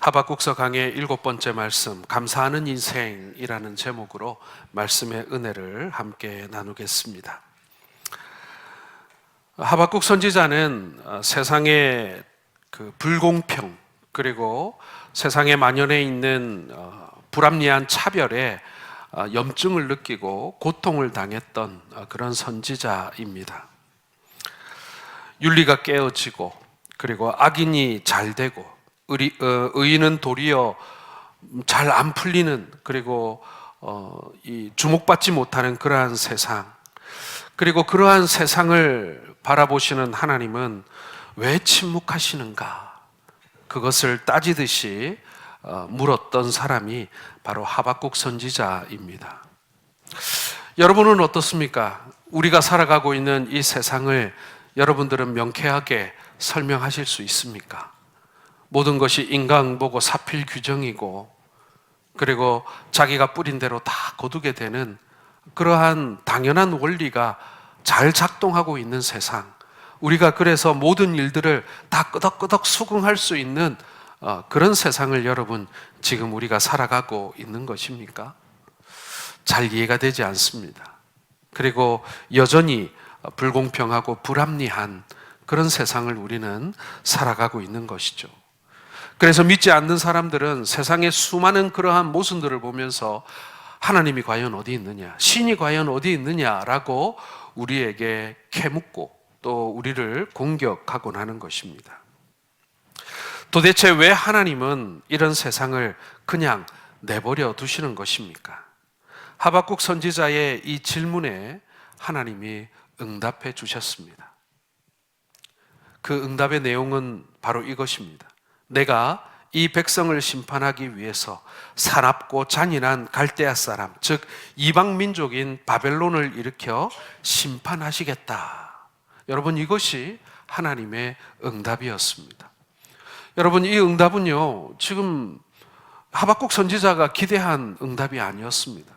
하박국서 강의 7번째 말씀, 감사하는 인생이라는 제목으로 말씀의 은혜를 함께 나누겠습니다. 하박국 선지자는 세상의 그 불공평, 그리고 세상에 만연해 있는 불합리한 차별에 염증을 느끼고 고통을 당했던 그런 선지자입니다. 윤리가 깨어지고, 그리고 악인이 잘 되고, 의인은 도리어 잘 안 풀리는, 그리고 이 주목받지 못하는 그러한 세상, 그리고 그러한 세상을 바라보시는 하나님은 왜 침묵하시는가, 그것을 따지듯이 물었던 사람이 바로 하박국 선지자입니다. 여러분은 어떻습니까? 우리가 살아가고 있는 이 세상을 여러분들은 명쾌하게 설명하실 수 있습니까? 모든 것이 인과응보고 사필 규정이고, 그리고 자기가 뿌린 대로 다 거두게 되는 그러한 당연한 원리가 잘 작동하고 있는 세상, 우리가 그래서 모든 일들을 다 끄덕끄덕 수긍할 수 있는 그런 세상을 여러분 지금 우리가 살아가고 있는 것입니까? 잘 이해가 되지 않습니다. 그리고 여전히 불공평하고 불합리한 그런 세상을 우리는 살아가고 있는 것이죠. 그래서 믿지 않는 사람들은 세상의 수많은 그러한 모순들을 보면서 하나님이 과연 어디 있느냐, 신이 과연 어디 있느냐라고 우리에게 캐묻고 또 우리를 공격하곤 하는 것입니다. 도대체 왜 하나님은 이런 세상을 그냥 내버려 두시는 것입니까? 하박국 선지자의 이 질문에 하나님이 응답해 주셨습니다. 그 응답의 내용은 바로 이것입니다. 내가 이 백성을 심판하기 위해서 사납고 잔인한 갈대아 사람, 즉 이방 민족인 바벨론을 일으켜 심판하시겠다. 여러분, 이것이 하나님의 응답이었습니다. 여러분, 이 응답은요, 지금 하박국 선지자가 기대한 응답이 아니었습니다.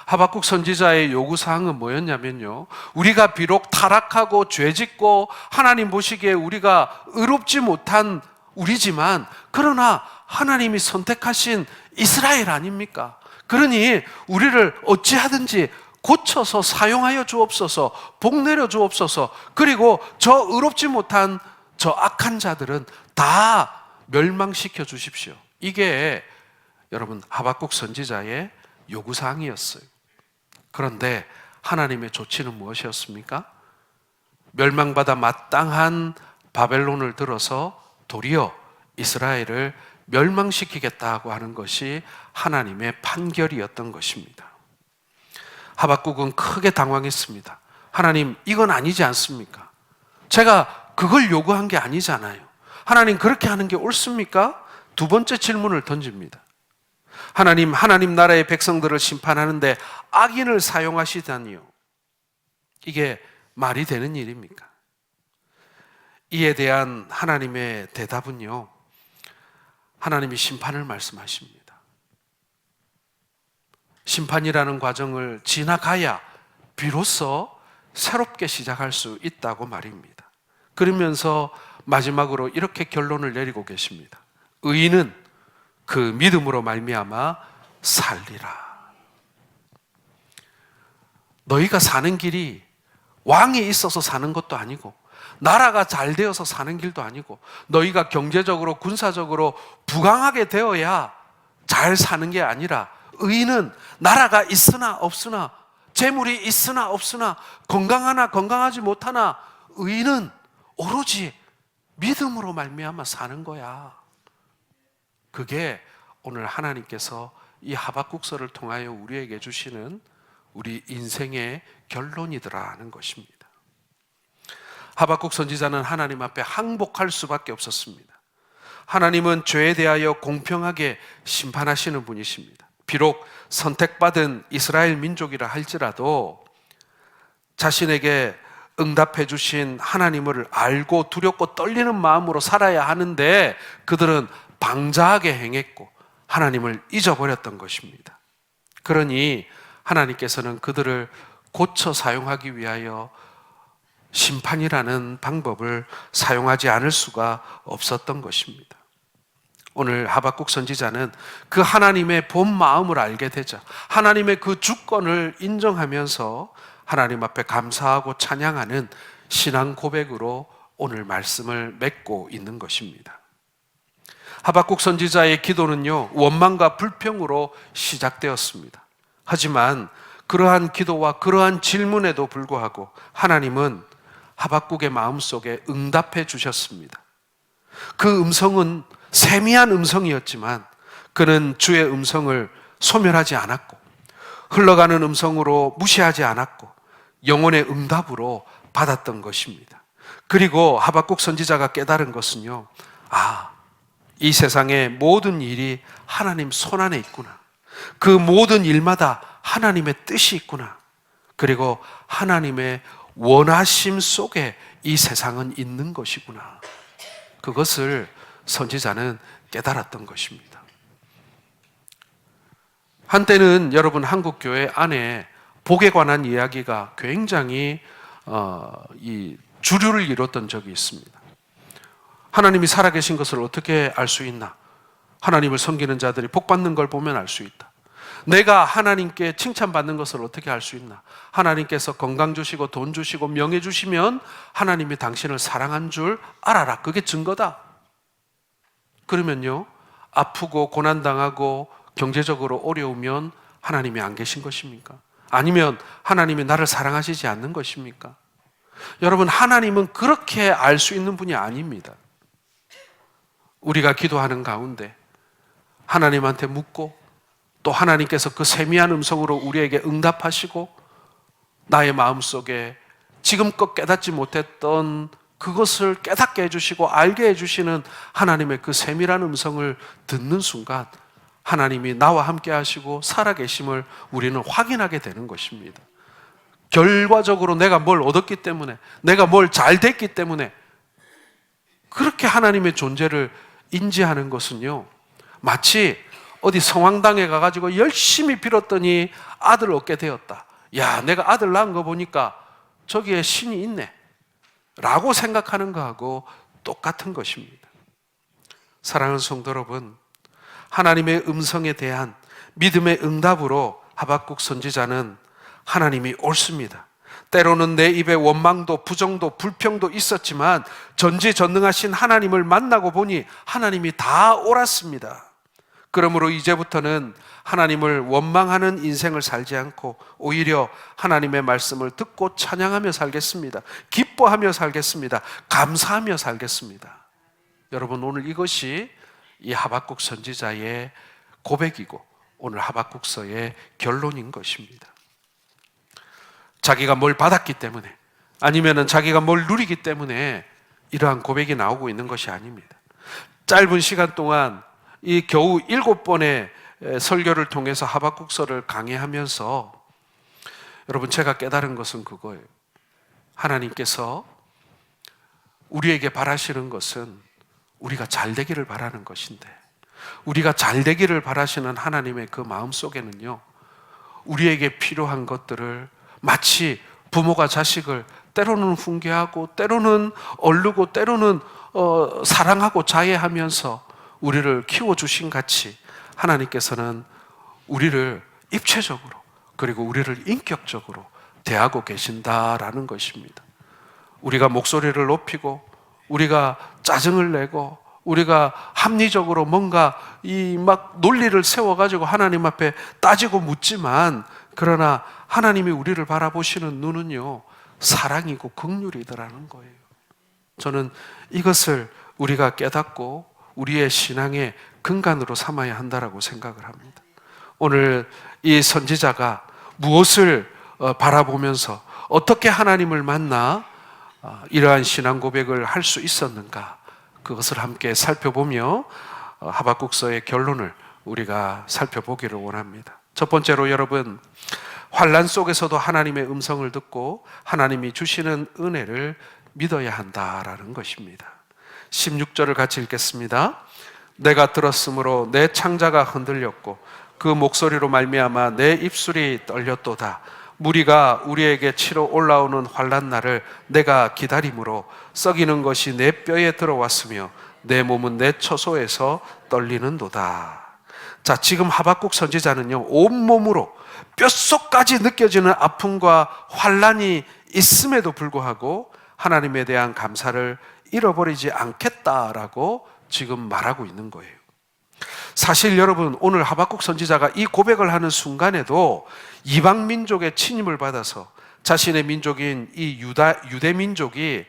하박국 선지자의 요구사항은 뭐였냐면요, 우리가 비록 타락하고 죄짓고 하나님 보시기에 우리가 의롭지 못한 우리지만, 그러나 하나님이 선택하신 이스라엘 아닙니까? 그러니 우리를 어찌하든지 고쳐서 사용하여 주옵소서, 복 내려 주옵소서, 그리고 저 의롭지 못한 저 악한 자들은 다 멸망시켜 주십시오. 이게 여러분 하박국 선지자의 요구사항이었어요. 그런데 하나님의 조치는 무엇이었습니까? 멸망받아 마땅한 바벨론을 들어서 도리어 이스라엘을 멸망시키겠다고 하는 것이 하나님의 판결이었던 것입니다. 하박국은 크게 당황했습니다. 하나님, 이건 아니지 않습니까? 제가 그걸 요구한 게 아니잖아요. 하나님, 그렇게 하는 게 옳습니까? 두 번째 질문을 던집니다. 하나님 나라의 백성들을 심판하는데 악인을 사용하시다니요, 이게 말이 되는 일입니까? 이에 대한 하나님의 대답은요, 하나님이 심판을 말씀하십니다. 심판이라는 과정을 지나가야 비로소 새롭게 시작할 수 있다고 말입니다. 그러면서 마지막으로 이렇게 결론을 내리고 계십니다. 의인은 그 믿음으로 말미암아 살리라. 너희가 사는 길이 왕이 있어서 사는 것도 아니고, 나라가 잘 되어서 사는 길도 아니고, 너희가 경제적으로 군사적으로 부강하게 되어야 잘 사는 게 아니라, 의인은 나라가 있으나 없으나, 재물이 있으나 없으나, 건강하나 건강하지 못하나, 의인은 오로지 믿음으로 말미암아 사는 거야. 그게 오늘 하나님께서 이 하박국서를 통하여 우리에게 주시는 우리 인생의 결론이더라는 것입니다. 하박국 선지자는 하나님 앞에 항복할 수밖에 없었습니다. 하나님은 죄에 대하여 공평하게 심판하시는 분이십니다. 비록 선택받은 이스라엘 민족이라 할지라도 자신에게 응답해 주신 하나님을 알고 두렵고 떨리는 마음으로 살아야 하는데, 그들은 방자하게 행했고 하나님을 잊어버렸던 것입니다. 그러니 하나님께서는 그들을 고쳐 사용하기 위하여 심판이라는 방법을 사용하지 않을 수가 없었던 것입니다. 오늘 하박국 선지자는 그 하나님의 본 마음을 알게 되죠. 하나님의 그 주권을 인정하면서 하나님 앞에 감사하고 찬양하는 신앙 고백으로 오늘 말씀을 맺고 있는 것입니다. 하박국 선지자의 기도는요, 원망과 불평으로 시작되었습니다. 하지만 그러한 기도와 그러한 질문에도 불구하고 하나님은 하박국의 마음속에 응답해 주셨습니다. 그 음성은 세미한 음성이었지만 그는 주의 음성을 소멸하지 않았고 흘러가는 음성으로 무시하지 않았고 영혼의 응답으로 받았던 것입니다. 그리고 하박국 선지자가 깨달은 것은요, 이 세상의 모든 일이 하나님 손안에 있구나. 그 모든 일마다 하나님의 뜻이 있구나. 그리고 하나님의 원하심 속에 이 세상은 있는 것이구나. 그것을 선지자는 깨달았던 것입니다. 한때는 여러분 한국 교회 안에 복에 관한 이야기가 굉장히 이 주류를 이뤘던 적이 있습니다. 하나님이 살아계신 것을 어떻게 알 수 있나? 하나님을 섬기는 자들이 복 받는 걸 보면 알 수 있다. 내가 하나님께 칭찬받는 것을 어떻게 알 수 있나? 하나님께서 건강 주시고 돈 주시고 명예 주시면 하나님이 당신을 사랑한 줄 알아라. 그게 증거다. 그러면요, 아프고 고난당하고 경제적으로 어려우면 하나님이 안 계신 것입니까? 아니면 하나님이 나를 사랑하시지 않는 것입니까? 여러분, 하나님은 그렇게 알 수 있는 분이 아닙니다. 우리가 기도하는 가운데 하나님한테 묻고 또 하나님께서 그 세미한 음성으로 우리에게 응답하시고 나의 마음속에 지금껏 깨닫지 못했던 그것을 깨닫게 해주시고 알게 해주시는 하나님의 그 세밀한 음성을 듣는 순간 하나님이 나와 함께 하시고 살아계심을 우리는 확인하게 되는 것입니다. 결과적으로 내가 뭘 얻었기 때문에, 내가 뭘 잘 됐기 때문에 그렇게 하나님의 존재를 인지하는 것은요, 마치 어디 성황당에 가가지고 열심히 빌었더니 아들을 얻게 되었다. 야, 내가 아들 낳은 거 보니까 저기에 신이 있네 라고 생각하는 거하고 똑같은 것입니다. 사랑하는 성도 여러분, 하나님의 음성에 대한 믿음의 응답으로 하박국 선지자는 하나님이 옳습니다. 때로는 내 입에 원망도 부정도 불평도 있었지만 전지전능하신 하나님을 만나고 보니 하나님이 다 옳았습니다. 그러므로 이제부터는 하나님을 원망하는 인생을 살지 않고 오히려 하나님의 말씀을 듣고 찬양하며 살겠습니다. 기뻐하며 살겠습니다. 감사하며 살겠습니다. 여러분, 오늘 이것이 이 하박국 선지자의 고백이고 오늘 하박국서의 결론인 것입니다. 자기가 뭘 받았기 때문에 아니면은 자기가 뭘 누리기 때문에 이러한 고백이 나오고 있는 것이 아닙니다. 짧은 시간 동안 이 겨우 7번의 설교를 통해서 하박국서를 강해하면서 여러분, 제가 깨달은 것은 그거예요. 하나님께서 우리에게 바라시는 것은 우리가 잘 되기를 바라는 것인데, 우리가 잘 되기를 바라시는 하나님의 그 마음 속에는요, 우리에게 필요한 것들을 마치 부모가 자식을 때로는 훈계하고 때로는 얼르고 때로는 사랑하고 자애하면서 우리를 키워주신 같이 하나님께서는 우리를 입체적으로 그리고 우리를 인격적으로 대하고 계신다라는 것입니다. 우리가 목소리를 높이고 우리가 짜증을 내고 우리가 합리적으로 뭔가 이 막 논리를 세워가지고 하나님 앞에 따지고 묻지만, 그러나 하나님이 우리를 바라보시는 눈은요, 사랑이고 긍휼이더라는 거예요. 저는 이것을 우리가 깨닫고 우리의 신앙의 근간으로 삼아야 한다라고 생각을 합니다. 오늘 이 선지자가 무엇을 바라보면서 어떻게 하나님을 만나 이러한 신앙 고백을 할 수 있었는가, 그것을 함께 살펴보며 하박국서의 결론을 우리가 살펴보기를 원합니다. 첫 번째로 여러분, 환난 속에서도 하나님의 음성을 듣고 하나님이 주시는 은혜를 믿어야 한다라는 것입니다. 16절을 같이 읽겠습니다. 내가 들었으므로 내 창자가 흔들렸고 그 목소리로 말미암아 내 입술이 떨렸도다. 무리가 우리에게 치러 올라오는 환난 날을 내가 기다림으로 썩이는 것이 내 뼈에 들어왔으며 내 몸은 내 처소에서 떨리는도다. 자, 지금 하박국 선지자는요, 온몸으로 뼛속까지 느껴지는 아픔과 환난이 있음에도 불구하고 하나님에 대한 감사를 잃어버리지 않겠다라고 지금 말하고 있는 거예요. 사실 여러분, 오늘 하박국 선지자가 이 고백을 하는 순간에도 이방 민족의 침입을 받아서 자신의 민족인 이 유대 민족이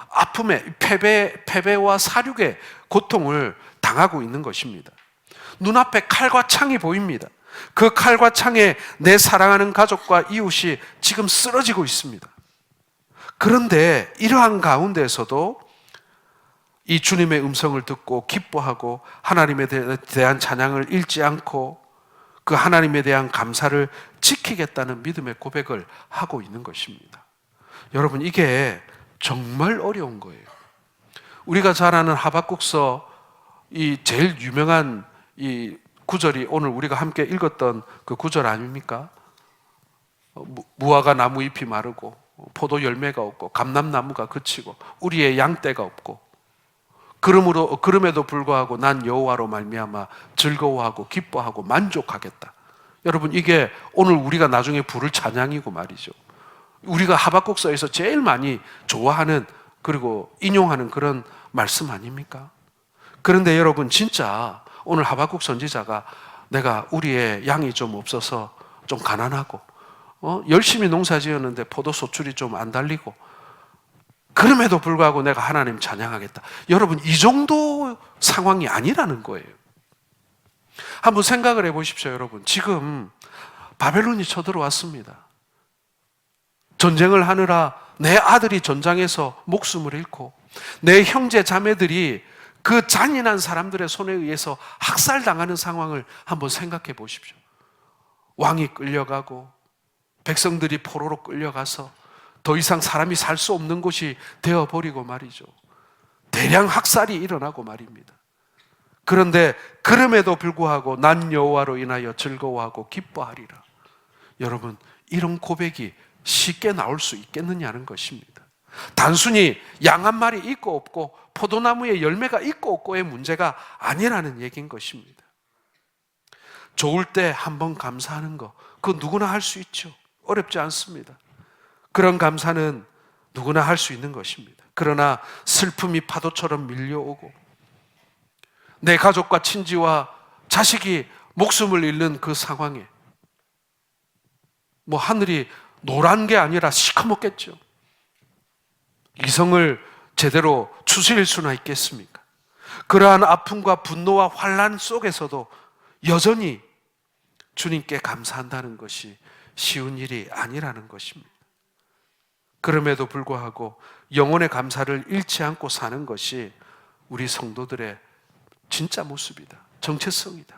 아픔에 패배와 사륙의 고통을 당하고 있는 것입니다. 눈앞에 칼과 창이 보입니다. 그 칼과 창에 내 사랑하는 가족과 이웃이 지금 쓰러지고 있습니다. 그런데 이러한 가운데에서도 이 주님의 음성을 듣고 기뻐하고 하나님에 대한 찬양을 잃지 않고 그 하나님에 대한 감사를 지키겠다는 믿음의 고백을 하고 있는 것입니다. 여러분, 이게 정말 어려운 거예요. 우리가 잘 아는 하박국서 이 제일 유명한 이 구절이 오늘 우리가 함께 읽었던 그 구절 아닙니까? 무화과 나무 잎이 마르고 포도 열매가 없고 감람나무가 그치고 우리의 양떼가 없고 그럼에도 불구하고 난 여호와로 말미암아 즐거워하고 기뻐하고 만족하겠다. 여러분, 이게 오늘 우리가 나중에 부를 찬양이고 말이죠. 우리가 하박국서에서 제일 많이 좋아하는 그리고 인용하는 그런 말씀 아닙니까? 그런데 여러분, 진짜 오늘 하박국 선지자가 내가 우리의 양이 좀 없어서 좀 가난하고 열심히 농사 지었는데 포도 소출이 좀 안 달리고 그럼에도 불구하고 내가 하나님 찬양하겠다. 여러분, 이 정도 상황이 아니라는 거예요. 한번 생각을 해보십시오. 여러분, 지금 바벨론이 쳐들어왔습니다. 전쟁을 하느라 내 아들이 전장에서 목숨을 잃고 내 형제 자매들이 그 잔인한 사람들의 손에 의해서 학살당하는 상황을 한번 생각해 보십시오. 왕이 끌려가고 백성들이 포로로 끌려가서 더 이상 사람이 살 수 없는 곳이 되어버리고 말이죠. 대량 학살이 일어나고 말입니다. 그런데 그럼에도 불구하고 난 여호와로 인하여 즐거워하고 기뻐하리라. 여러분, 이런 고백이 쉽게 나올 수 있겠느냐는 것입니다. 단순히 양 한 마리 있고 없고 포도나무에 열매가 있고 없고의 문제가 아니라는 얘기인 것입니다. 좋을 때 한번 감사하는 거, 그거 누구나 할 수 있죠. 어렵지 않습니다. 그런 감사는 누구나 할 수 있는 것입니다. 그러나 슬픔이 파도처럼 밀려오고 내 가족과 친지와 자식이 목숨을 잃는 그 상황에 하늘이 노란 게 아니라 시커멓겠죠. 이성을 제대로 추스릴 수나 있겠습니까? 그러한 아픔과 분노와 환난 속에서도 여전히 주님께 감사한다는 것이 쉬운 일이 아니라는 것입니다. 그럼에도 불구하고 영혼의 감사를 잃지 않고 사는 것이 우리 성도들의 진짜 모습이다. 정체성이다.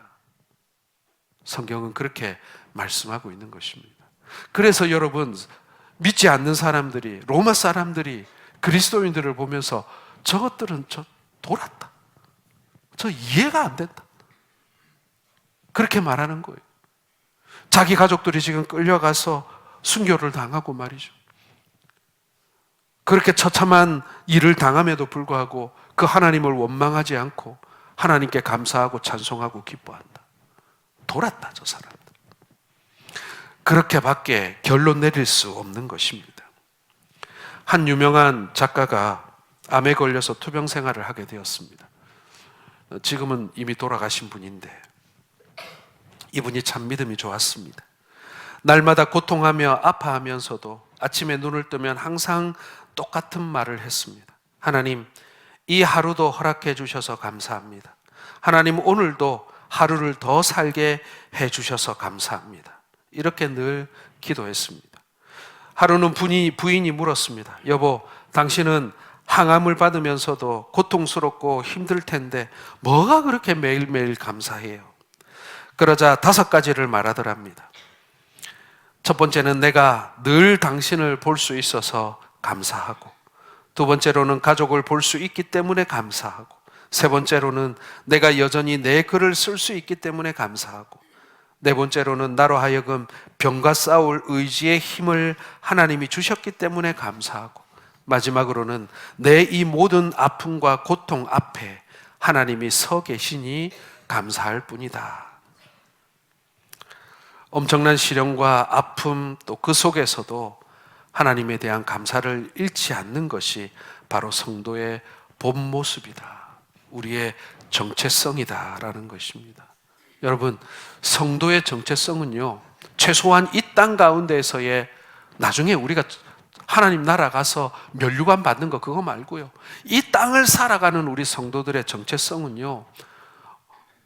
성경은 그렇게 말씀하고 있는 것입니다. 그래서 여러분, 믿지 않는 사람들이, 로마 사람들이 그리스도인들을 보면서 저것들은 돌았다. 저 이해가 안 된다. 그렇게 말하는 거예요. 자기 가족들이 지금 끌려가서 순교를 당하고 말이죠. 그렇게 처참한 일을 당함에도 불구하고 그 하나님을 원망하지 않고 하나님께 감사하고 찬송하고 기뻐한다. 돌았다, 저 사람들. 그렇게밖에 결론 내릴 수 없는 것입니다. 한 유명한 작가가 암에 걸려서 투병 생활을 하게 되었습니다. 지금은 이미 돌아가신 분인데 이분이 참 믿음이 좋았습니다. 날마다 고통하며 아파하면서도 아침에 눈을 뜨면 항상 똑같은 말을 했습니다. 하나님, 이 하루도 허락해 주셔서 감사합니다. 하나님, 오늘도 하루를 더 살게 해 주셔서 감사합니다. 이렇게 늘 기도했습니다. 하루는 부인이 물었습니다. 여보, 당신은 항암을 받으면서도 고통스럽고 힘들 텐데 뭐가 그렇게 매일매일 감사해요? 그러자 5가지를 말하더랍니다. 첫 번째는 내가 늘 당신을 볼 수 있어서 감사하고, 두 번째로는 가족을 볼 수 있기 때문에 감사하고, 세 번째로는 내가 여전히 내 글을 쓸 수 있기 때문에 감사하고, 네 번째로는 나로 하여금 병과 싸울 의지의 힘을 하나님이 주셨기 때문에 감사하고, 마지막으로는 내 이 모든 아픔과 고통 앞에 하나님이 서 계시니 감사할 뿐이다. 엄청난 시련과 아픔 또 그 속에서도 하나님에 대한 감사를 잃지 않는 것이 바로 성도의 본 모습이다. 우리의 정체성이다라는 것입니다. 여러분, 성도의 정체성은요, 최소한 이 땅 가운데에서의 나중에 우리가 하나님 나라 가서 면류관 받는 거 그거 말고요, 이 땅을 살아가는 우리 성도들의 정체성은요,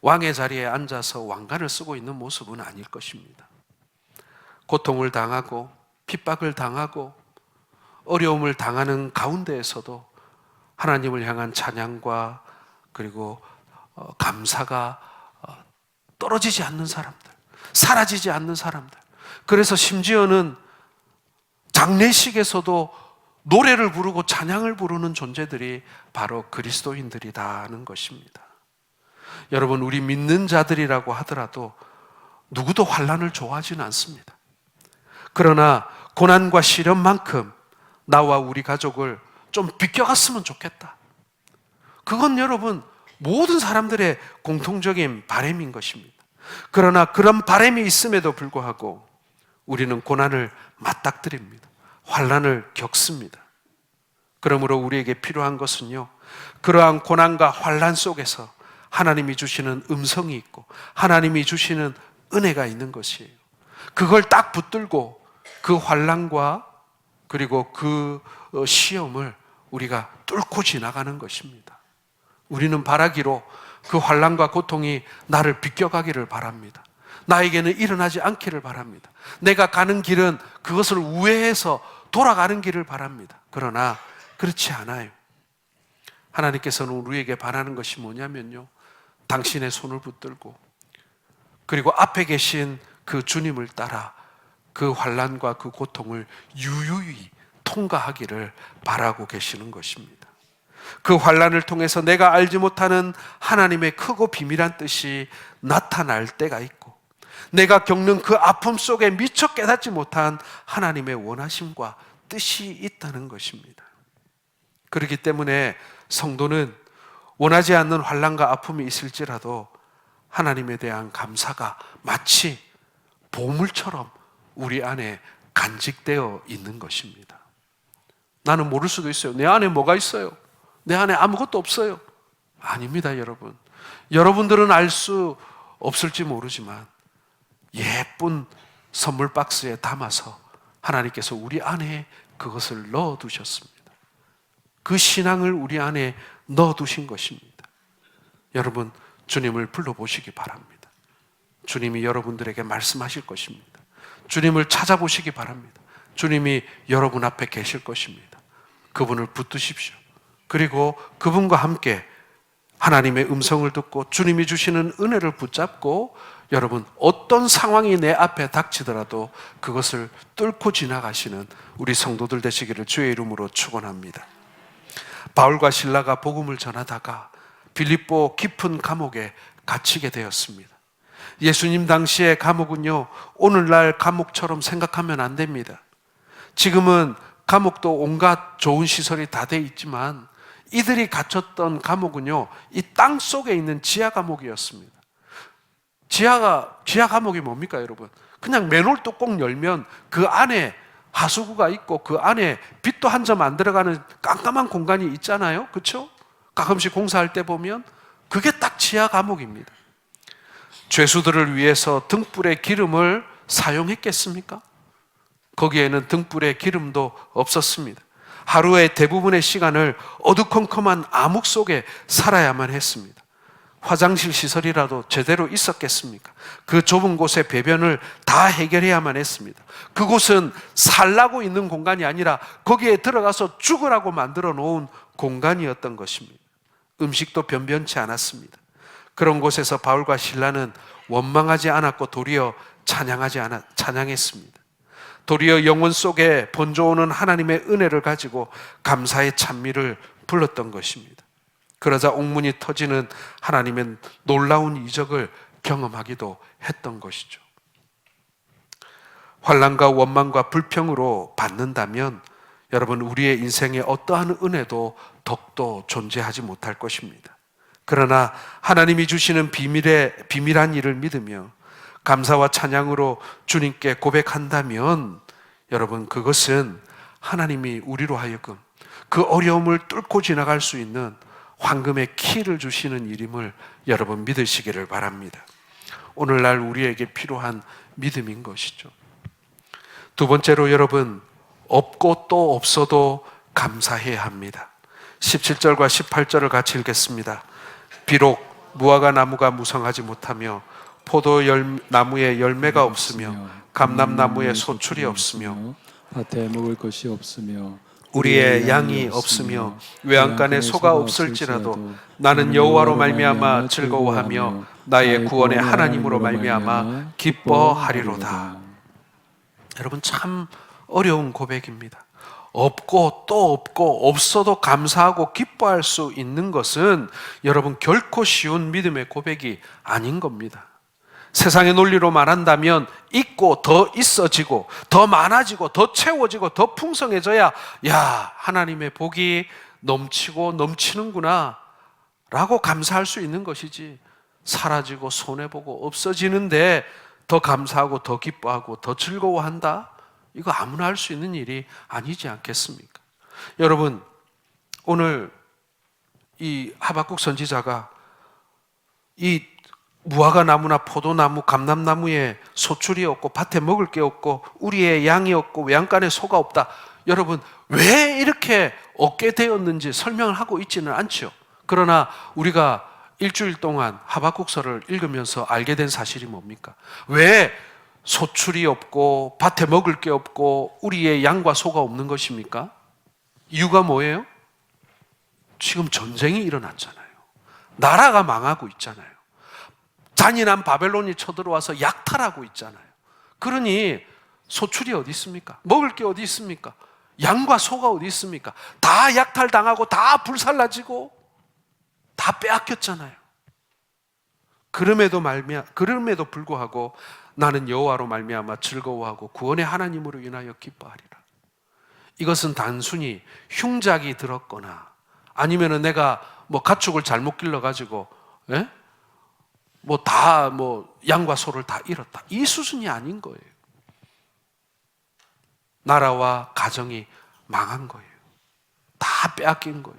왕의 자리에 앉아서 왕관을 쓰고 있는 모습은 아닐 것입니다. 고통을 당하고 핍박을 당하고 어려움을 당하는 가운데에서도 하나님을 향한 찬양과 그리고 감사가 떨어지지 않는 사람들, 사라지지 않는 사람들. 그래서 심지어는 장례식에서도 노래를 부르고 찬양을 부르는 존재들이 바로 그리스도인들이라는 것입니다. 여러분, 우리 믿는 자들이라고 하더라도 누구도 환난을 좋아하지는 않습니다. 그러나 고난과 시련만큼 나와 우리 가족을 좀 비껴갔으면 좋겠다. 그건 여러분 모든 사람들의 공통적인 바람인 것입니다. 그러나 그런 바람이 있음에도 불구하고 우리는 고난을 맞닥뜨립니다. 환난을 겪습니다. 그러므로 우리에게 필요한 것은요, 그러한 고난과 환난 속에서 하나님이 주시는 음성이 있고 하나님이 주시는 은혜가 있는 것이에요. 그걸 딱 붙들고 그 환난과 그리고 그 시험을 우리가 뚫고 지나가는 것입니다. 우리는 바라기로 그 환난과 고통이 나를 비껴가기를 바랍니다. 나에게는 일어나지 않기를 바랍니다. 내가 가는 길은 그것을 우회해서 돌아가는 길을 바랍니다. 그러나 그렇지 않아요. 하나님께서는 우리에게 바라는 것이 뭐냐면요, 당신의 손을 붙들고 그리고 앞에 계신 그 주님을 따라 그 환난과 그 고통을 유유히 통과하기를 바라고 계시는 것입니다. 그 환난을 통해서 내가 알지 못하는 하나님의 크고 비밀한 뜻이 나타날 때가 있고, 내가 겪는 그 아픔 속에 미처 깨닫지 못한 하나님의 원하심과 뜻이 있다는 것입니다. 그렇기 때문에 성도는 원하지 않는 환난과 아픔이 있을지라도 하나님에 대한 감사가 마치 보물처럼 우리 안에 간직되어 있는 것입니다. 나는 모를 수도 있어요. 내 안에 뭐가 있어요? 내 안에 아무것도 없어요. 아닙니다, 여러분. 여러분들은 알 수 없을지 모르지만 예쁜 선물 박스에 담아서 하나님께서 우리 안에 그것을 넣어두셨습니다. 그 신앙을 우리 안에 넣어두신 것입니다. 여러분, 주님을 불러보시기 바랍니다. 주님이 여러분들에게 말씀하실 것입니다. 주님을 찾아보시기 바랍니다. 주님이 여러분 앞에 계실 것입니다. 그분을 붙드십시오. 그리고 그분과 함께 하나님의 음성을 듣고 주님이 주시는 은혜를 붙잡고 여러분 어떤 상황이 내 앞에 닥치더라도 그것을 뚫고 지나가시는 우리 성도들 되시기를 주의 이름으로 축원합니다. 바울과 실라가 복음을 전하다가 빌립보 깊은 감옥에 갇히게 되었습니다. 예수님 당시의 감옥은요, 오늘날 감옥처럼 생각하면 안 됩니다. 지금은 감옥도 온갖 좋은 시설이 다 돼 있지만 이들이 갇혔던 감옥은요, 이 땅 속에 있는 지하 감옥이었습니다. 지하 감옥이 뭡니까, 여러분? 그냥 맨홀 뚜껑 열면 그 안에 하수구가 있고 그 안에 빛도 한 점 안 들어가는 깜깜한 공간이 있잖아요. 그렇죠? 가끔씩 공사할 때 보면 그게 딱 지하 감옥입니다. 죄수들을 위해서 등불의 기름을 사용했겠습니까? 거기에는 등불의 기름도 없었습니다. 하루의 대부분의 시간을 어두컴컴한 암흑 속에 살아야만 했습니다. 화장실 시설이라도 제대로 있었겠습니까? 그 좁은 곳에 배변을 다 해결해야만 했습니다. 그곳은 살라고 있는 공간이 아니라 거기에 들어가서 죽으라고 만들어 놓은 공간이었던 것입니다. 음식도 변변치 않았습니다. 그런 곳에서 바울과 실라는 원망하지 않았고 도리어 찬양했습니다. 도리어 영혼 속에 번져오는 하나님의 은혜를 가지고 감사의 찬미를 불렀던 것입니다. 그러자 옥문이 터지는 하나님의 놀라운 이적을 경험하기도 했던 것이죠. 환난과 원망과 불평으로 받는다면 여러분 우리의 인생에 어떠한 은혜도 덕도 존재하지 못할 것입니다. 그러나 하나님이 주시는 비밀한 일을 믿으며 감사와 찬양으로 주님께 고백한다면 여러분, 그것은 하나님이 우리로 하여금 그 어려움을 뚫고 지나갈 수 있는 황금의 키를 주시는 일임을 여러분 믿으시기를 바랍니다. 오늘날 우리에게 필요한 믿음인 것이죠. 두 번째로 여러분, 없고 또 없어도 감사해야 합니다. 17절과 18절을 같이 읽겠습니다. 비록 무화과 나무가 무성하지 못하며 포도나무에 열매가 없으며 감람나무에 소출이 없으며 밭에 먹을 것이 없으며 우리의 양이 없으며 외양간에 소가 없을지라도 나는 여호와로 말미암아 즐거워하며 나의 구원의 하나님으로 말미암아 기뻐하리로다. 여러분, 참 어려운 고백입니다. 없고 또 없고 없어도 감사하고 기뻐할 수 있는 것은 여러분 결코 쉬운 믿음의 고백이 아닌 겁니다. 세상의 논리로 말한다면 있고 더 있어지고 더 많아지고 더 채워지고 더 풍성해져야 야, 하나님의 복이 넘치고 넘치는구나 라고 감사할 수 있는 것이지, 사라지고 손해보고 없어지는데 더 감사하고 더 기뻐하고 더 즐거워한다? 이거 아무나 할 수 있는 일이 아니지 않겠습니까? 여러분, 오늘 이 하박국 선지자가 이 무화과 나무나 포도나무, 감람나무에 소출이 없고 밭에 먹을 게 없고 우리의 양이 없고 외양간에 소가 없다. 여러분, 왜 이렇게 얻게 되었는지 설명을 하고 있지는 않죠. 그러나 우리가 일주일 동안 하박국서를 읽으면서 알게 된 사실이 뭡니까? 왜 소출이 없고 밭에 먹을 게 없고 우리의 양과 소가 없는 것입니까? 이유가 뭐예요? 지금 전쟁이 일어났잖아요. 나라가 망하고 있잖아요. 잔인한 바벨론이 쳐들어와서 약탈하고 있잖아요. 그러니 소출이 어디 있습니까? 먹을 게 어디 있습니까? 양과 소가 어디 있습니까? 다 약탈당하고 다 불살라지고 다 빼앗겼잖아요. 그럼에도 불구하고 나는 여호와로 말미암아 즐거워하고 구원의 하나님으로 인하여 기뻐하리라. 이것은 단순히 흉작이 들었거나 아니면은 내가 가축을 잘못 길러가지고 양과 소를 다 잃었다, 이 수준이 아닌 거예요. 나라와 가정이 망한 거예요. 다 빼앗긴 거예요.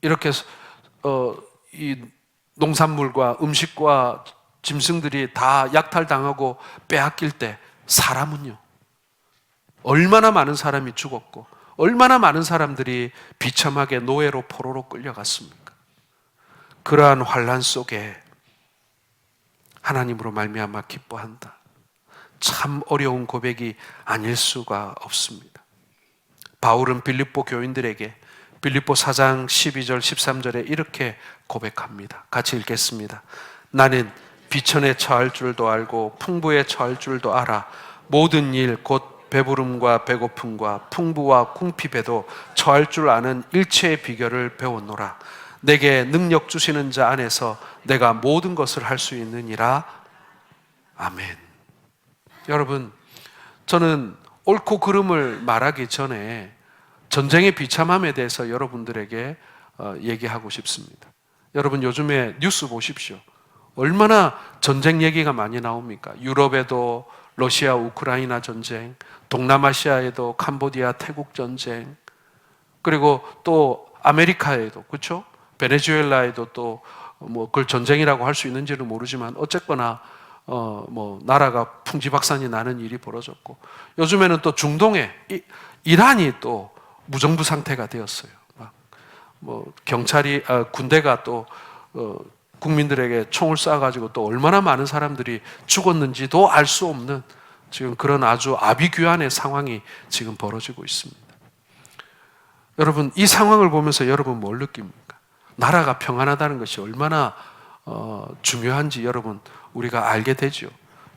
이렇게 이 농산물과 음식과 짐승들이 다 약탈당하고 빼앗길 때 사람은요, 얼마나 많은 사람이 죽었고 얼마나 많은 사람들이 비참하게 노예로 포로로 끌려갔습니까? 그러한 환난 속에 하나님으로 말미암아 기뻐한다. 참 어려운 고백이 아닐 수가 없습니다. 바울은 빌립보 교인들에게 빌립보 4장 12절 13절에 이렇게 고백합니다. 같이 읽겠습니다. 나는 비천에 처할 줄도 알고 풍부에 처할 줄도 알아. 모든 일 곧 배부름과 배고픔과 풍부와 궁핍에도 처할 줄 아는 일체의 비결을 배웠노라. 내게 능력 주시는 자 안에서 내가 모든 것을 할 수 있느니라. 아멘. 여러분, 저는 옳고 그름을 말하기 전에 전쟁의 비참함에 대해서 여러분들에게 얘기하고 싶습니다. 여러분, 요즘에 뉴스 보십시오. 얼마나 전쟁 얘기가 많이 나옵니까? 유럽에도 러시아 우크라이나 전쟁, 동남아시아에도 캄보디아 태국 전쟁, 그리고 또 아메리카에도, 그렇죠? 베네수엘라에도 또 그걸 전쟁이라고 할 수 있는지는 모르지만 어쨌거나 나라가 풍지박산이 나는 일이 벌어졌고, 요즘에는 또 중동에 이란이 또 무정부 상태가 되었어요. 경찰이 군대가 또 국민들에게 총을 쏴가지고 또 얼마나 많은 사람들이 죽었는지도 알 수 없는 지금 그런 아주 아비규환의 상황이 지금 벌어지고 있습니다. 여러분, 이 상황을 보면서 여러분 뭘 느낍니까? 나라가 평안하다는 것이 얼마나 중요한지 여러분 우리가 알게 되죠.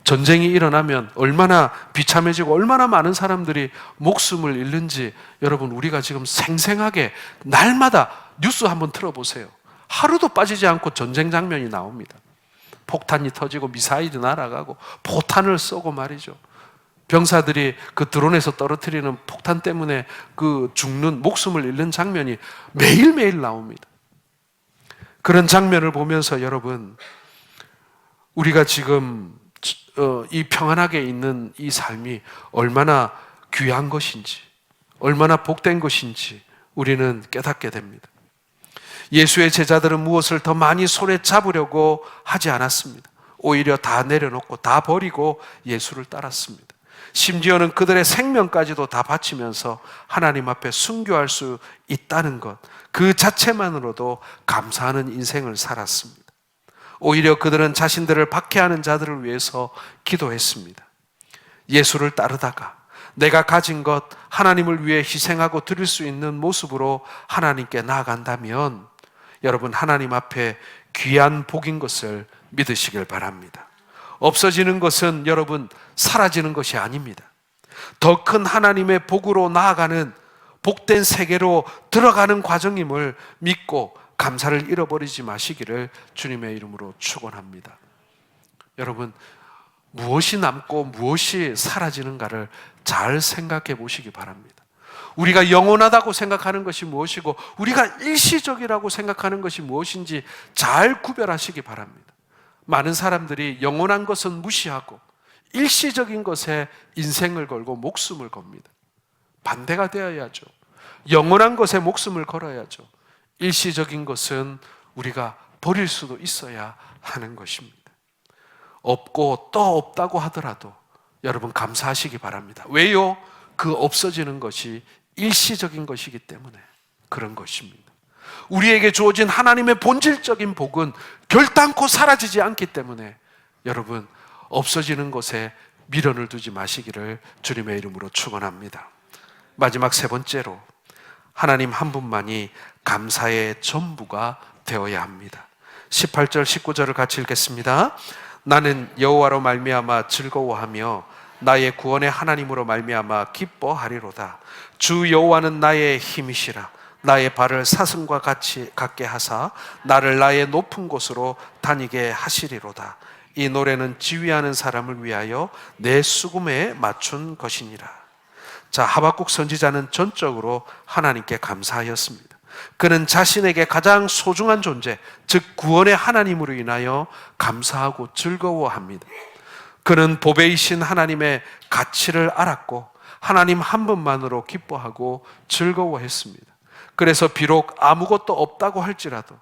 전쟁이 일어나면 얼마나 비참해지고 얼마나 많은 사람들이 목숨을 잃는지 여러분 우리가 지금 생생하게 날마다 뉴스 한번 틀어보세요. 하루도 빠지지 않고 전쟁 장면이 나옵니다. 폭탄이 터지고 미사일이 날아가고 포탄을 쏘고 말이죠. 병사들이 그 드론에서 떨어뜨리는 폭탄 때문에 그 죽는 목숨을 잃는 장면이 매일매일 나옵니다. 그런 장면을 보면서 여러분, 우리가 지금 이 평안하게 있는 이 삶이 얼마나 귀한 것인지, 얼마나 복된 것인지 우리는 깨닫게 됩니다. 예수의 제자들은 무엇을 더 많이 손에 잡으려고 하지 않았습니다. 오히려 다 내려놓고 다 버리고 예수를 따랐습니다. 심지어는 그들의 생명까지도 다 바치면서 하나님 앞에 순교할 수 있다는 것, 그 자체만으로도 감사하는 인생을 살았습니다. 오히려 그들은 자신들을 박해하는 자들을 위해서 기도했습니다. 예수를 따르다가 내가 가진 것 하나님을 위해 희생하고 드릴 수 있는 모습으로 하나님께 나아간다면 여러분, 하나님 앞에 귀한 복인 것을 믿으시길 바랍니다. 없어지는 것은 여러분 사라지는 것이 아닙니다. 더 큰 하나님의 복으로 나아가는 복된 세계로 들어가는 과정임을 믿고 감사를 잃어버리지 마시기를 주님의 이름으로 축원합니다. 여러분, 무엇이 남고 무엇이 사라지는가를 잘 생각해 보시기 바랍니다. 우리가 영원하다고 생각하는 것이 무엇이고 우리가 일시적이라고 생각하는 것이 무엇인지 잘 구별하시기 바랍니다. 많은 사람들이 영원한 것은 무시하고 일시적인 것에 인생을 걸고 목숨을 겁니다. 반대가 되어야죠. 영원한 것에 목숨을 걸어야죠. 일시적인 것은 우리가 버릴 수도 있어야 하는 것입니다. 없고 또 없다고 하더라도 여러분 감사하시기 바랍니다. 왜요? 그 없어지는 것이 일시적인 것이기 때문에 그런 것입니다. 우리에게 주어진 하나님의 본질적인 복은 결단코 사라지지 않기 때문에 여러분 없어지는 것에 미련을 두지 마시기를 주님의 이름으로 축원합니다. 마지막 세 번째로 하나님 한 분만이 감사의 전부가 되어야 합니다. 18절 19절을 같이 읽겠습니다. 나는 여호와로 말미암아 즐거워하며 나의 구원의 하나님으로 말미암아 기뻐하리로다. 주 여호와는 나의 힘이시라. 나의 발을 사슴과 같게 하사 나를 나의 높은 곳으로 다니게 하시리로다. 이 노래는 지휘하는 사람을 위하여 내 수금에 맞춘 것이니라. 자, 하박국 선지자는 전적으로 하나님께 감사하였습니다. 그는 자신에게 가장 소중한 존재, 즉 구원의 하나님으로 인하여 감사하고 즐거워합니다. 그는 보배이신 하나님의 가치를 알았고 하나님 한 분만으로 기뻐하고 즐거워했습니다. 그래서 비록 아무것도 없다고 할지라도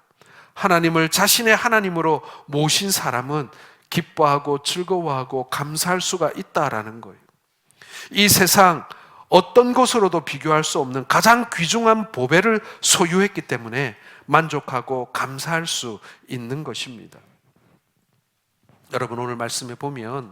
하나님을 자신의 하나님으로 모신 사람은 기뻐하고 즐거워하고 감사할 수가 있다라는 거예요. 이 세상 어떤 것으로도 비교할 수 없는 가장 귀중한 보배를 소유했기 때문에 만족하고 감사할 수 있는 것입니다. 여러분, 오늘 말씀에 보면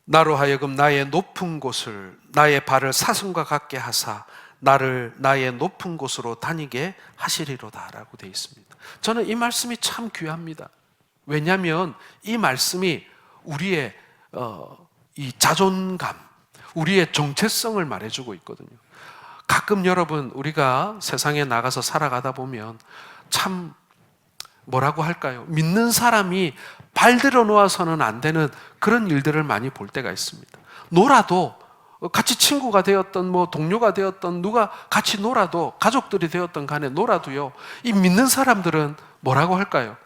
나로 하여금 나의 높은 곳을 나의 발을 사슴과 같게 하사 나를 나의 높은 곳으로 다니게 하시리로다 라고 되어 있습니다. 저는 이 말씀이 참 귀합니다. 왜냐하면 이 말씀이 우리의 이 자존감, 우리의 정체성을 말해주고 있거든요. 가끔 여러분 우리가 세상에 나가서 살아가다 보면 참 뭐라고 할까요? 믿는 사람이 발들어 놓아서는 안 되는 그런 일들을 많이 볼 때가 있습니다. 놀아도 같이 친구가 되었던 동료가 되었던 누가 같이 놀아도 가족들이 되었던 간에 놀아도요, 이 믿는 사람들은 뭐라고 할까요?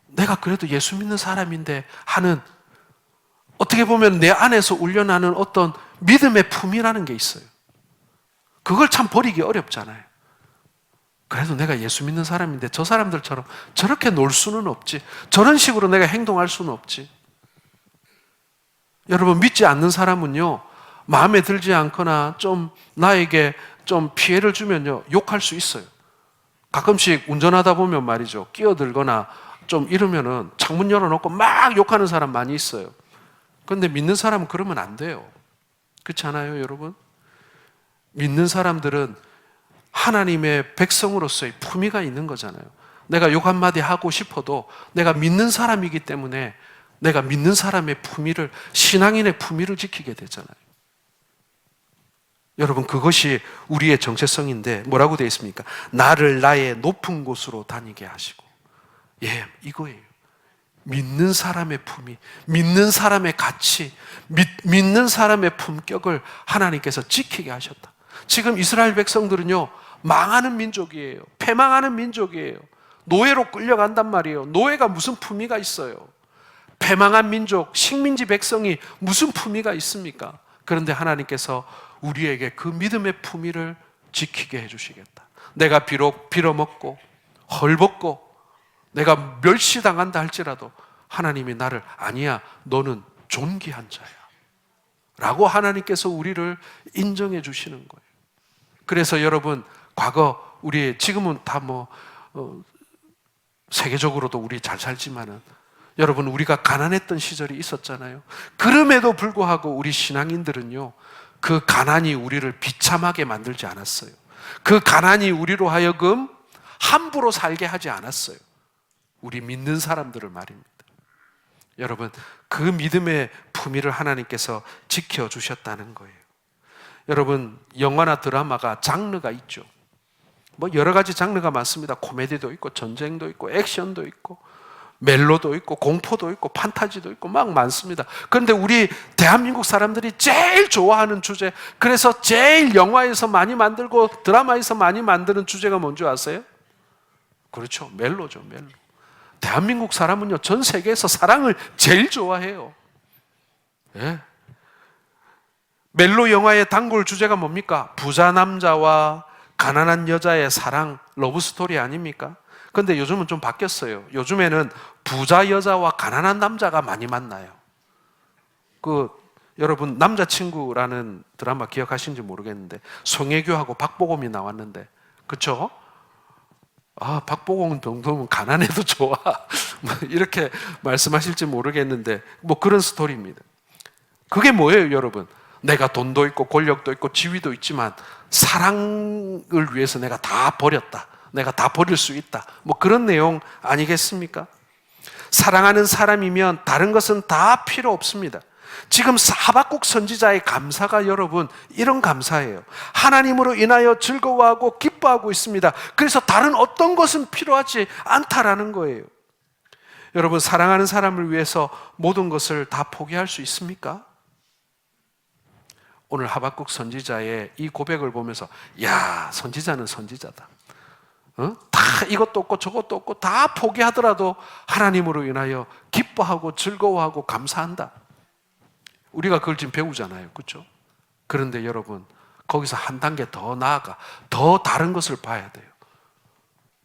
내가 그래도 예수 믿는 사람인데 하는, 어떻게 보면 내 안에서 울려나는 어떤 믿음의 품이라는 게 있어요. 그걸 참 버리기 어렵잖아요. 그래도 내가 예수 믿는 사람인데 저 사람들처럼 저렇게 놀 수는 없지, 저런 식으로 내가 행동할 수는 없지. 여러분, 믿지 않는 사람은요, 마음에 들지 않거나 좀 나에게 좀 피해를 주면요, 욕할 수 있어요. 가끔씩 운전하다 보면 말이죠, 끼어들거나 좀 이러면은 창문 열어놓고 막 욕하는 사람 많이 있어요. 그런데 믿는 사람은 그러면 안 돼요. 그렇지 않아요, 여러분? 믿는 사람들은 하나님의 백성으로서의 품위가 있는 거잖아요. 내가 욕 한마디 하고 싶어도 내가 믿는 사람이기 때문에 내가 믿는 사람의 품위를, 신앙인의 품위를 지키게 되잖아요. 여러분, 그것이 우리의 정체성인데 뭐라고 되어 있습니까? 나를 나의 높은 곳으로 다니게 하시고. 예, 이거예요. 믿는 사람의 품위, 믿는 사람의 가치, 믿는 사람의 품격을 하나님께서 지키게 하셨다. 지금 이스라엘 백성들은요, 망하는 민족이에요. 패망하는 민족이에요. 노예로 끌려간단 말이에요. 노예가 무슨 품위가 있어요? 패망한 민족, 식민지 백성이 무슨 품위가 있습니까? 그런데 하나님께서 우리에게 그 믿음의 품위를 지키게 해주시겠다. 내가 비록 빌어먹고 헐벗고 내가 멸시당한다 할지라도 하나님이 나를 아니야, 너는 존귀한 자야 라고 하나님께서 우리를 인정해 주시는 거예요. 그래서 여러분, 과거 우리 지금은 다 세계적으로도 우리 잘 살지만은 여러분, 우리가 가난했던 시절이 있었잖아요. 그럼에도 불구하고 우리 신앙인들은요, 그 가난이 우리를 비참하게 만들지 않았어요. 그 가난이 우리로 하여금 함부로 살게 하지 않았어요. 우리 믿는 사람들을 말입니다. 여러분, 그 믿음의 품위를 하나님께서 지켜주셨다는 거예요. 여러분, 영화나 드라마가 장르가 있죠. 여러 가지 장르가 많습니다. 코미디도 있고 전쟁도 있고 액션도 있고 멜로도 있고 공포도 있고 판타지도 있고 막 많습니다. 그런데 우리 대한민국 사람들이 제일 좋아하는 주제, 그래서 제일 영화에서 많이 만들고 드라마에서 많이 만드는 주제가 뭔지 아세요? 그렇죠, 멜로죠, 멜로. 대한민국 사람은요, 전 세계에서 사랑을 제일 좋아해요. 예. 멜로 영화의 단골 주제가 뭡니까? 부자 남자와 가난한 여자의 사랑, 러브스토리 아닙니까? 근데 요즘은 좀 바뀌었어요. 요즘에는 부자 여자와 가난한 남자가 많이 만나요. 여러분, 남자친구라는 드라마 기억하시는지 모르겠는데 송혜교하고 박보검이 나왔는데, 그렇죠? 박보검은 정도면 가난해도 좋아 이렇게 말씀하실지 모르겠는데 그런 스토리입니다. 그게 뭐예요, 여러분? 내가 돈도 있고 권력도 있고 지위도 있지만 사랑을 위해서 내가 다 버렸다, 내가 다 버릴 수 있다, 그런 내용 아니겠습니까? 사랑하는 사람이면 다른 것은 다 필요 없습니다. 지금 하박국 선지자의 감사가 여러분 이런 감사예요. 하나님으로 인하여 즐거워하고 기뻐하고 있습니다. 그래서 다른 어떤 것은 필요하지 않다라는 거예요. 여러분, 사랑하는 사람을 위해서 모든 것을 다 포기할 수 있습니까? 오늘 하박국 선지자의 이 고백을 보면서, 야, 선지자는 선지자다. 다 이것도 없고 저것도 없고 다 포기하더라도 하나님으로 인하여 기뻐하고 즐거워하고 감사한다. 우리가 그걸 지금 배우잖아요, 그렇죠? 그런데 여러분, 거기서 한 단계 더 나아가 더 다른 것을 봐야 돼요.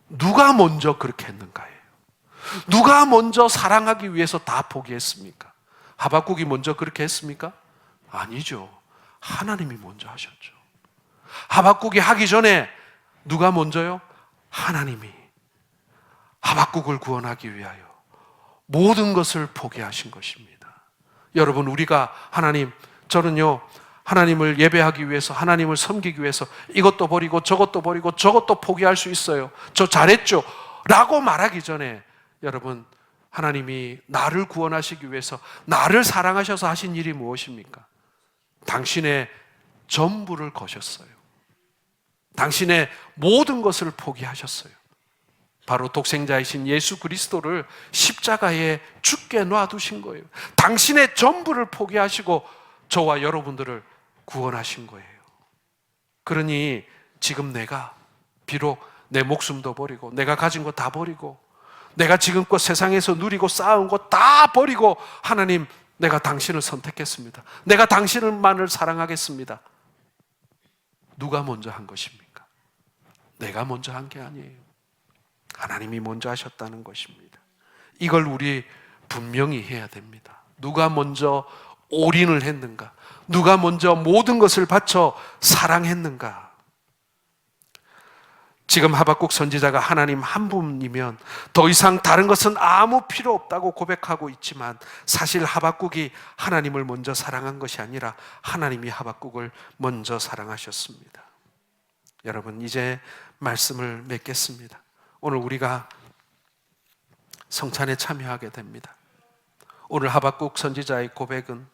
누가 먼저 그렇게 했는가예요. 누가 먼저 사랑하기 위해서 다 포기했습니까? 하박국이 먼저 그렇게 했습니까? 아니죠. 하나님이 먼저 하셨죠. 하박국이 하기 전에 누가 먼저요? 하나님이 하박국을 구원하기 위하여 모든 것을 포기하신 것입니다. 여러분, 우리가 저는요, 하나님을 예배하기 위해서, 하나님을 섬기기 위해서 이것도 버리고 저것도 버리고 저것도 포기할 수 있어요. 저 잘했죠 라고 말하기 전에 여러분, 하나님이 나를 구원하시기 위해서 나를 사랑하셔서 하신 일이 무엇입니까? 당신의 전부를 거셨어요. 당신의 모든 것을 포기하셨어요. 바로 독생자이신 예수 그리스도를 십자가에 죽게 놔두신 거예요. 당신의 전부를 포기하시고 저와 여러분들을 구원하신 거예요. 그러니 지금 내가 비록 내 목숨도 버리고 내가 가진 거 다 버리고 내가 지금껏 세상에서 누리고 쌓은 거 다 버리고, 하나님, 내가 당신을 선택했습니다. 내가 당신만을 사랑하겠습니다. 누가 먼저 한 것입니까? 내가 먼저 한 게 아니에요. 하나님이 먼저 하셨다는 것입니다. 이걸 우리 분명히 해야 됩니다. 누가 먼저 올인을 했는가? 누가 먼저 모든 것을 바쳐 사랑했는가? 지금 하박국 선지자가 하나님 한 분이면 더 이상 다른 것은 아무 필요 없다고 고백하고 있지만, 사실 하박국이 하나님을 먼저 사랑한 것이 아니라 하나님이 하박국을 먼저 사랑하셨습니다. 여러분, 이제 말씀을 맺겠습니다. 오늘 우리가 성찬에 참여하게 됩니다. 오늘 하박국 선지자의 고백은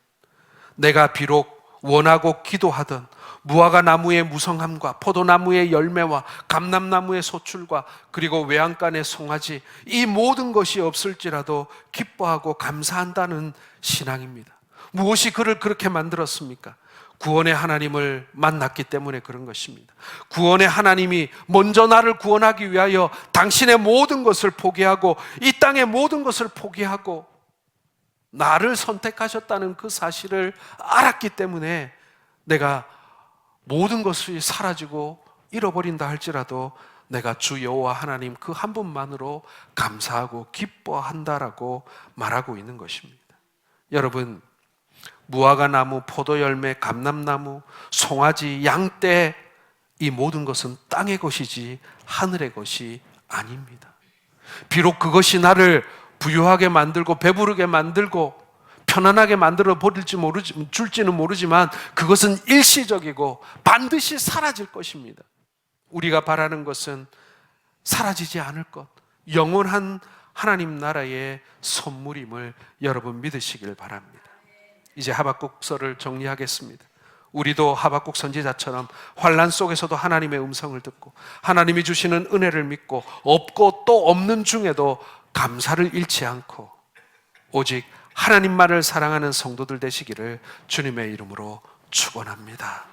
내가 비록 원하고 기도하던 무화과 나무의 무성함과 포도나무의 열매와 감람나무의 소출과 그리고 외양간의 송아지, 이 모든 것이 없을지라도 기뻐하고 감사한다는 신앙입니다. 무엇이 그를 그렇게 만들었습니까? 구원의 하나님을 만났기 때문에 그런 것입니다. 구원의 하나님이 먼저 나를 구원하기 위하여 당신의 모든 것을 포기하고 이 땅의 모든 것을 포기하고 나를 선택하셨다는 그 사실을 알았기 때문에 내가 모든 것이 사라지고 잃어버린다 할지라도 내가 주 여호와 하나님 그 한 분만으로 감사하고 기뻐한다라고 말하고 있는 것입니다. 여러분, 무화과나무, 포도열매, 감람나무, 송아지, 양떼, 이 모든 것은 땅의 것이지 하늘의 것이 아닙니다. 비록 그것이 나를 부유하게 만들고 배부르게 만들고 편안하게 만들어 줄지는 모르지만 그것은 일시적이고 반드시 사라질 것입니다. 우리가 바라는 것은 사라지지 않을 것, 영원한 하나님 나라의 선물임을 여러분 믿으시길 바랍니다. 이제 하박국서를 정리하겠습니다. 우리도 하박국 선지자처럼 환난 속에서도 하나님의 음성을 듣고 하나님이 주시는 은혜를 믿고 없고 또 없는 중에도 감사를 잃지 않고 오직 하나님만을 사랑하는 성도들 되시기를 주님의 이름으로 축원합니다.